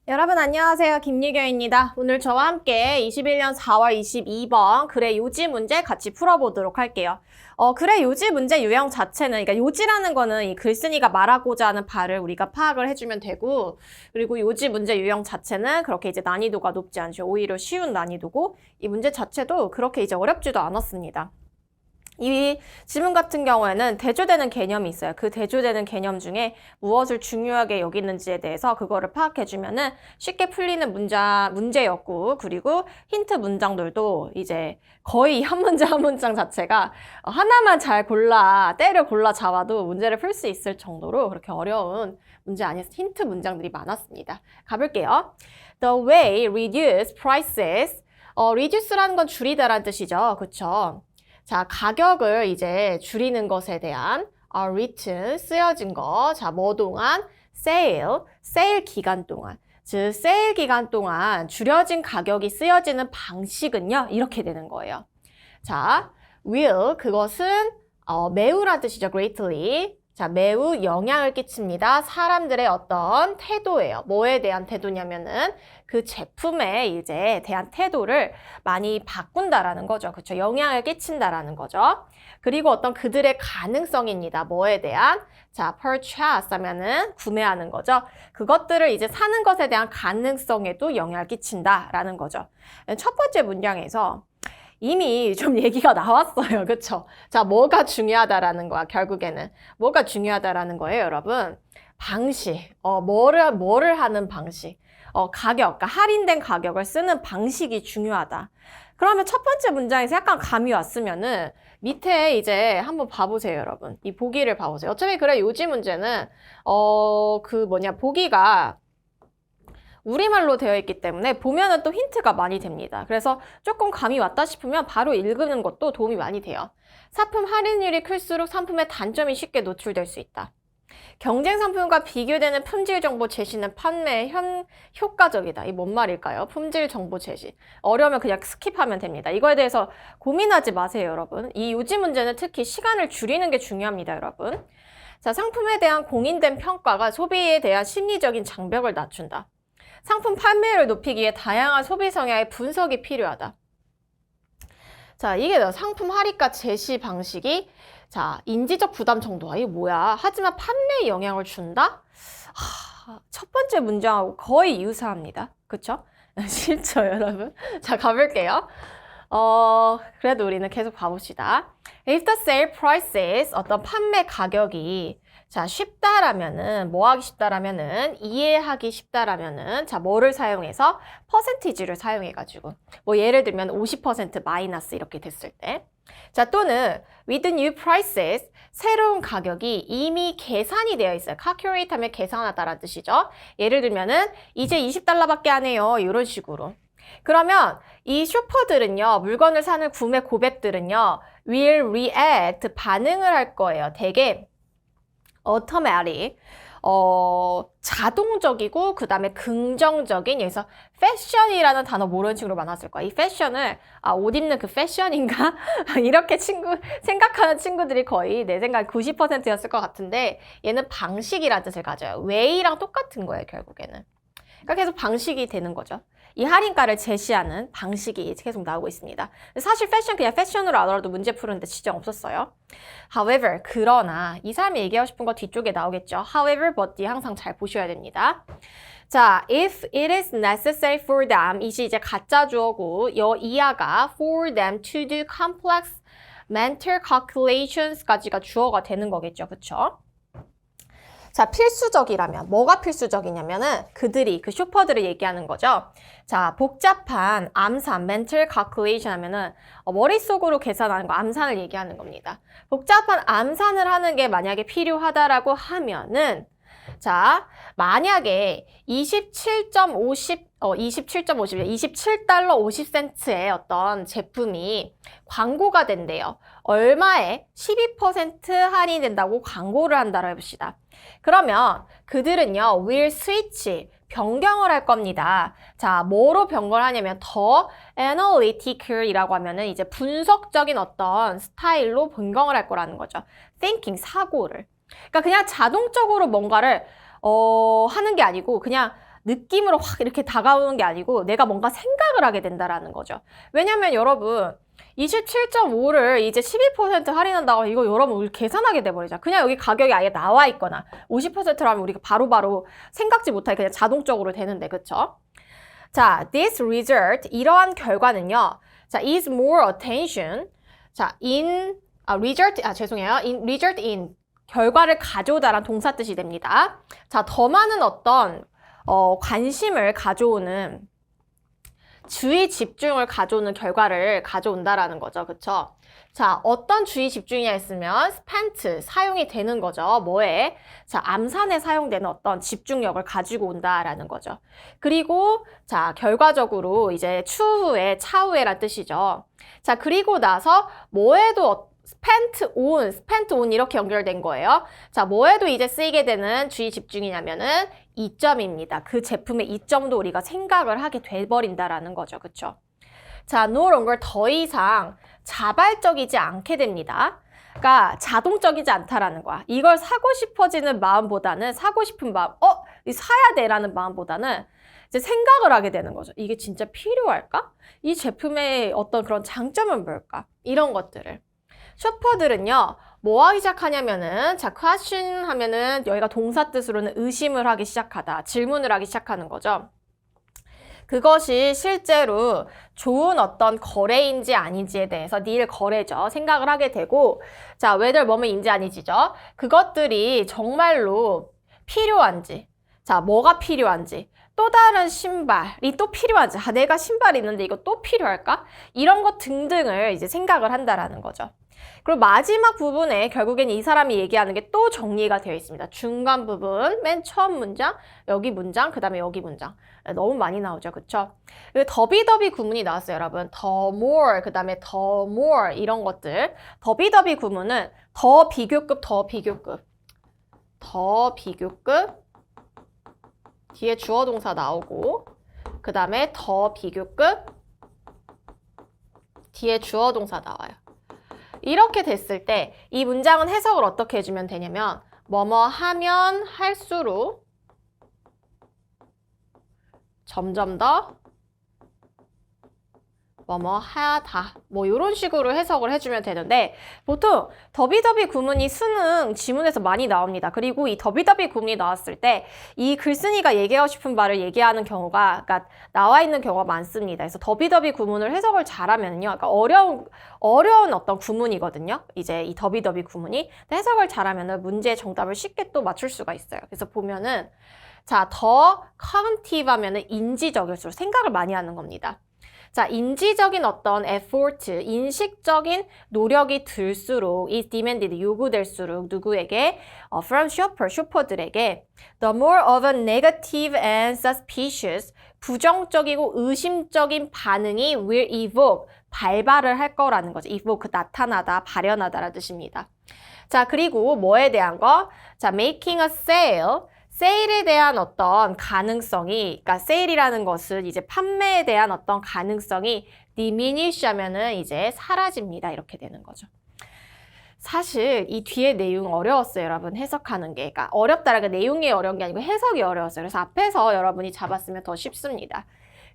여러분 안녕하세요. 김유경입니다. 오늘 저와 함께 21년 4월 22번 글의 요지 문제 같이 풀어보도록 할게요. 글의 요지 문제 유형 자체는, 그러니까 요지라는 거는 이 글쓴이가 말하고자 하는 바를 우리가 파악을 해주면 되고, 그리고 요지 문제 유형 자체는 그렇게 이제 난이도가 높지 않죠. 오히려 쉬운 난이도고, 이 문제 자체도 그렇게 이제 어렵지도 않았습니다. 이 지문 같은 경우에는 대조되는 개념이 있어요. 그 대조되는 개념 중에 무엇을 중요하게 여기는지에 대해서 그거를 파악해주면은 쉽게 풀리는 문제였고, 그리고 힌트 문장들도 이제 거의 한 문장 한 문장 자체가 하나만 잘 때려 골라 잡아도 문제를 풀 수 있을 정도로 그렇게 어려운 문제 아니어서 힌트 문장들이 많았습니다. 가볼게요. The way reduce prices. reduce라는 건 줄이다라는 뜻이죠. 그쵸? 자, 가격을 이제 줄이는 것에 대한 written, 쓰여진 거. 자, 뭐 동안? 세일 기간 동안. 즉, 세일 기간 동안 줄여진 가격이 쓰여지는 방식은요, 이렇게 되는 거예요. 자, will, 그것은 매우란 뜻이죠. greatly. 자, 매우 영향을 끼칩니다. 사람들의 어떤 태도예요. 뭐에 대한 태도냐면은 그 제품에 이제 대한 태도를 많이 바꾼다라는 거죠. 그렇죠? 영향을 끼친다라는 거죠. 그리고 어떤 그들의 가능성입니다. 뭐에 대한? 자, purchase 하면은 구매하는 거죠. 그것들을 이제 사는 것에 대한 가능성에도 영향을 끼친다라는 거죠. 첫 번째 문장에서 이미 좀 얘기가 나왔어요. 그쵸? 자, 뭐가 중요하다라는 거야, 결국에는. 뭐가 중요하다라는 거예요, 여러분? 방식. 뭐를 하는 방식. 가격. 그러니까 할인된 가격을 쓰는 방식이 중요하다. 그러면 첫 번째 문장에서 약간 감이 왔으면은 밑에 이제 한번 봐보세요, 여러분. 이 보기를 봐보세요. 어차피 그래, 요지 문제는, 보기가 우리말로 되어 있기 때문에 보면은 또 힌트가 많이 됩니다. 그래서 조금 감이 왔다 싶으면 바로 읽는 것도 도움이 많이 돼요. 상품 할인율이 클수록 상품의 단점이 쉽게 노출될 수 있다. 경쟁 상품과 비교되는 품질 정보 제시는 판매에 효과적이다. 이 뭔 말일까요? 품질 정보 제시. 어려우면 그냥 스킵하면 됩니다. 이거에 대해서 고민하지 마세요, 여러분. 이 요지 문제는 특히 시간을 줄이는 게 중요합니다, 여러분. 자, 상품에 대한 공인된 평가가 소비에 대한 심리적인 장벽을 낮춘다. 상품 판매율을 높이기 위해 다양한 소비 성향의 분석이 필요하다. 자, 이게 상품 할인가 제시 방식이 자, 인지적 부담 정도가 이게 뭐야? 하지만 판매에 영향을 준다? 첫 번째 문장하고 거의 유사합니다. 그쵸? 싫죠, 여러분? 자, 가볼게요. 그래도 우리는 계속 가봅시다. If the sale prices, 어떤 판매 가격이 자, 쉽다라면은, 뭐 하기 쉽다라면은, 이해하기 쉽다라면은, 자, 뭐를 사용해서? 퍼센티지를 사용해가지고. 뭐, 예를 들면 50% 마이너스 이렇게 됐을 때. 자, 또는, with new prices, 새로운 가격이 이미 계산이 되어 있어요. calculate 하면 계산하다라는 뜻이죠. 예를 들면은, 이제 $20밖에 안 해요. 이런 식으로. 그러면 이 쇼퍼들은요, 물건을 사는 구매 고객들은요, will react, 반응을 할 거예요. 되게, automatic, 자동적이고 그 다음에 긍정적인 여기서 패션이라는 단어 모르는 친구로 많았을 거야. 이 패션을 옷 입는 그 패션인가? 이렇게 생각하는 친구들이 거의 내 생각 90%였을 것 같은데 얘는 방식이라는 뜻을 가져요. way랑 똑같은 거예요, 결국에는. 그러니까 계속 방식이 되는 거죠. 이 할인가를 제시하는 방식이 계속 나오고 있습니다. 사실 패션 그냥 패션으로 알아도 문제 푸는데 지장 없었어요. However, 그러나 이 사람이 얘기하고 싶은 거 뒤쪽에 나오겠죠. However, but 항상 잘 보셔야 됩니다. 자, if it is necessary for them, 이제 가짜 주어고 이하가 for them to do complex mental calculations까지가 주어가 되는 거겠죠. 그쵸? 자, 필수적이라면 뭐가 필수적이냐면은 그들이 그 쇼퍼들을 얘기하는 거죠. 자, 복잡한 암산, mental calculation 하면은 머릿속으로 계산하는 거, 암산을 얘기하는 겁니다. 복잡한 암산을 하는 게 만약에 필요하다라고 하면은 자, 만약에 27달러 50센트의 어떤 제품이 광고가 된대요. 얼마에 12% 할인된다고 광고를 한다고 해봅시다. 그러면 그들은요, will switch, 변경을 할 겁니다. 자, 뭐로 변경을 하냐면 더 analytical이라고 하면은 이제 분석적인 어떤 스타일로 변경을 할 거라는 거죠. thinking, 사고를. 그러니까 그냥 자동적으로 뭔가를 하는 게 아니고 그냥 느낌으로 확 이렇게 다가오는 게 아니고 내가 뭔가 생각을 하게 된다라는 거죠. 왜냐면 여러분 27.5를 이제 12% 할인한다고 이거 여러분 우리 계산하게 돼버리자. 그냥 여기 가격이 아예 나와 있거나 50%라면 우리가 바로바로 생각지 못하게 그냥 자동적으로 되는데 그쵸? 자, this result 이러한 결과는요. 자, is more attention. 자, result in 결과를 가져오다란 동사 뜻이 됩니다. 자, 더 많은 어떤 관심을 가져오는 주의 집중을 가져오는 결과를 가져온다라는 거죠. 그쵸? 자, 어떤 주의 집중이냐 했으면 spent, 사용이 되는 거죠. 뭐에? 자, 암산에 사용되는 어떤 집중력을 가지고 온다라는 거죠. 그리고 자, 결과적으로 이제 추후에, 차후에란 뜻이죠. 자, 그리고 나서 뭐에도 spent on 이렇게 연결된 거예요. 자, 뭐에도 이제 쓰이게 되는 주의 집중이냐면은 이점입니다. 그 제품의 이점도 우리가 생각을 하게 돼버린다라는 거죠. 그쵸? 자, no longer 더 이상 자발적이지 않게 됩니다. 그러니까 자동적이지 않다라는 거야. 이걸 사고 싶어지는 마음보다는 사고 싶은 마음, 사야 돼라는 마음보다는 이제 생각을 하게 되는 거죠. 이게 진짜 필요할까? 이 제품의 어떤 그런 장점은 뭘까? 이런 것들을. 쇼퍼들은요, 뭐 하기 시작하냐면은, 자, question 하면은 여기가 동사 뜻으로는 의심을 하기 시작하다, 질문을 하기 시작하는 거죠. 그것이 실제로 좋은 어떤 거래인지 아닌지에 대해서 닐 거래죠. 생각을 하게 되고, 자, whether 뭐뭐인지 아니지죠. 그것들이 정말로 필요한지, 자, 뭐가 필요한지, 또 다른 신발이 또 필요한지, 내가 신발이 있는데 이거 또 필요할까? 이런 것 등등을 이제 생각을 한다라는 거죠. 그리고 마지막 부분에 결국엔 이 사람이 얘기하는 게 또 정리가 되어 있습니다. 중간 부분, 맨 처음 문장, 여기 문장, 그 다음에 여기 문장. 너무 많이 나오죠, 그쵸? 더비더비 구문이 나왔어요, 여러분. 더 more, 그 다음에 더 more 이런 것들. 더비더비 구문은 더 비교급, 더 비교급. 더 비교급. 뒤에 주어 동사 나오고, 그 다음에 더 비교급. 뒤에 주어 동사 나와요. 이렇게 됐을 때 이 문장은 해석을 어떻게 해주면 되냐면 뭐뭐 하면 할수록 점점 더 뭐뭐 하다 뭐 이런 식으로 해석을 해주면 되는데 보통 더비더비 구문이 수능 지문에서 많이 나옵니다. 그리고 이 더비더비 구문이 나왔을 때 이 글쓴이가 얘기하고 싶은 바를 얘기하는 경우가 그러니까 나와 있는 경우가 많습니다. 그래서 더비더비 구문을 해석을 잘하면요, 그러니까 어려운 어떤 구문이거든요. 이제 이 더비더비 구문이 해석을 잘하면은 문제의 정답을 쉽게 또 맞출 수가 있어요. 그래서 보면은 자, 더 cognitive 하면은 인지적일수록 생각을 많이 하는 겁니다. 자, 인지적인 어떤 effort, 인식적인 노력이 들수록 is demanded, 요구될수록 누구에게? from shopper, 쇼퍼들에게 the more of a negative and suspicious, 부정적이고 의심적인 반응이 will evoke, 발발을 할 거라는 거죠. evoke, 나타나다, 발현하다라는 뜻입니다. 자, 그리고 뭐에 대한 거? 자, making a sale. 세일에 대한 어떤 가능성이, 그러니까 세일이라는 것은 이제 판매에 대한 어떤 가능성이 diminish 하면은 이제 사라집니다. 이렇게 되는 거죠. 사실 이 뒤에 내용 어려웠어요, 여러분. 해석하는 게. 그러니까 어렵다라는 게 내용이 어려운 게 아니고 해석이 어려웠어요. 그래서 앞에서 여러분이 잡았으면 더 쉽습니다.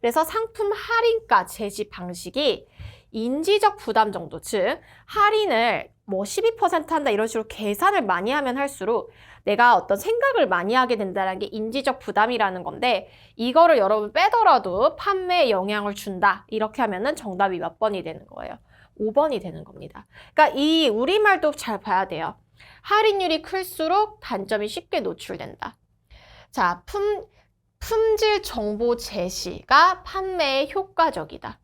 그래서 상품 할인가 제시 방식이 인지적 부담 정도, 즉 할인을 뭐 12% 한다 이런 식으로 계산을 많이 하면 할수록 내가 어떤 생각을 많이 하게 된다는 게 인지적 부담이라는 건데 이거를 여러분 빼더라도 판매에 영향을 준다 이렇게 하면은 정답이 몇 번이 되는 거예요? 5번이 되는 겁니다. 그러니까 이 우리말도 잘 봐야 돼요. 할인율이 클수록 단점이 쉽게 노출된다. 자, 품질 정보 제시가 판매에 효과적이다.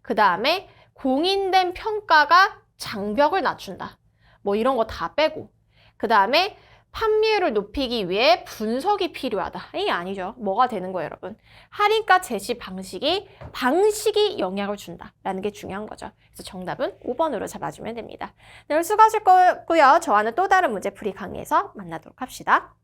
그 다음에 공인된 평가가 장벽을 낮춘다. 뭐 이런 거 다 빼고. 그 다음에 판매율을 높이기 위해 분석이 필요하다. 이게 아니죠. 뭐가 되는 거예요, 여러분? 할인가 제시 방식이 영향을 준다라는 게 중요한 거죠. 그래서 정답은 5번으로 잡아주면 됩니다. 네, 오늘 수고하실 거고요. 저와는 또 다른 문제풀이 강의에서 만나도록 합시다.